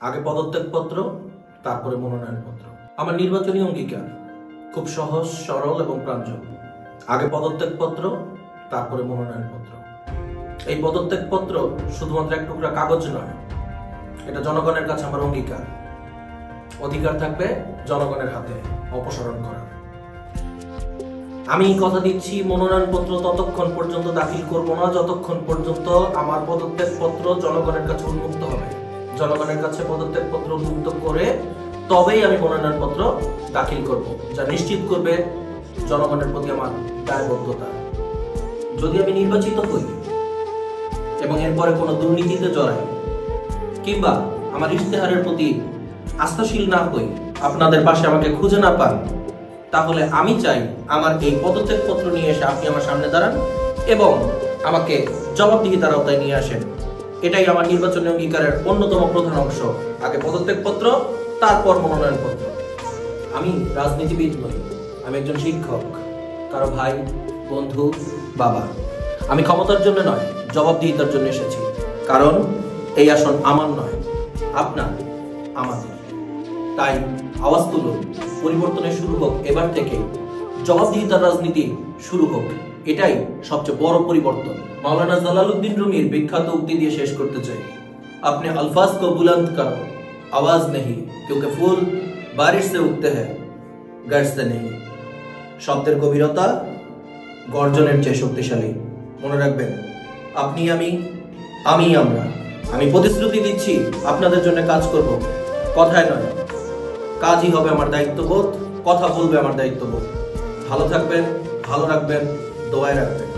আগে পদত্যাগপত্র, তারপরে মনোনয়নপত্র। আমার নির্বাচনী অঙ্গীকার খুব সহজ, সরল এবং প্রাঞ্জল। আগে পদত্যাগপত্র, তারপরে মনোনয়নপত্র। এই পদত্যাগপত্র শুধুমাত্র এক টুকরা কাগজ নয়, এটা জনগণের কাছে আমার অঙ্গীকার। অধিকার থাকবে জনগণের হাতে অপসারণ করার। আমি কথা দিচ্ছি, মনোনয়নপত্র ততক্ষণ পর্যন্ত দাখিল করব না যতক্ষণ পর্যন্ত আমার পদত্যাগপত্র জনগণের কাছে উন্মুক্ত হবে। জনগণের কাছে পদত্যাগপত্র উন্মুক্ত করে তবেই আমি মনোনয়নপত্র দাখিল করব, যা নিশ্চিত করবে জনগণের প্রতি আমার দায়বদ্ধতা। যদি আমি নির্বাচিত হই এবং এরপরে কোনো দুর্নীতিতে জড়াই কিংবা আমার ইশতেহারের প্রতি আস্থাশীল না হই, আপনাদের পাশে আমাকে খুঁজে না পান, তাহলে আমি চাই আমার এই পদত্যাগপত্র নিয়ে এসে আপনি আমার সামনে দাঁড়ান এবং আমাকে জবাবদিহিতার আওতায় নিয়ে আসেন। এটাই আমার নির্বাচনী অঙ্গীকারের অন্যতম প্রধান অংশ। আগে পদত্যাগপত্র, তারপর মনোনয়নপত্র। আমি রাজনীতিবিদ নই, আমি একজন শিক্ষক, কারো ভাই, বন্ধু, বাবা। আমি ক্ষমতার জন্য নয়, জবাবদিহিতার জন্য এসেছি। কারণ এই আসন আমার নয়, আপনার, আমাদের। তাই আওয়াজ তুলুন, পরিবর্তনের শুরু হোক এবার থেকে। জবাবদিহিতার রাজনীতি শুরু হোক, এটাই সবচেয়ে বড় পরিবর্তন। মাওলানা জালালউদ্দিন রুমির বিখ্যাত উক্তি দিয়ে শেষ করতে চাই, আপনি अल्फाज को बुलंद करो, आवाज नहीं, क्योंकि फूल बारिश से उगते हैं, गर्ज से नहीं। শব্দের গভীরতা গর্জনের চেয়ে শক্তিশালী। মনে রাখবেন, আপনি আমি আমরা। আমি প্রতিশ্রুতি দিচ্ছি আপনাদের জন্য কাজ করব, কথায় নয়। কাজই হবে আমার দায়িত্ববোধ, কথা বলবে আমার দায়িত্ববোধ। ভালো থাকবেন, ভালো রাখবেন, দোয়ায় রাখবেন।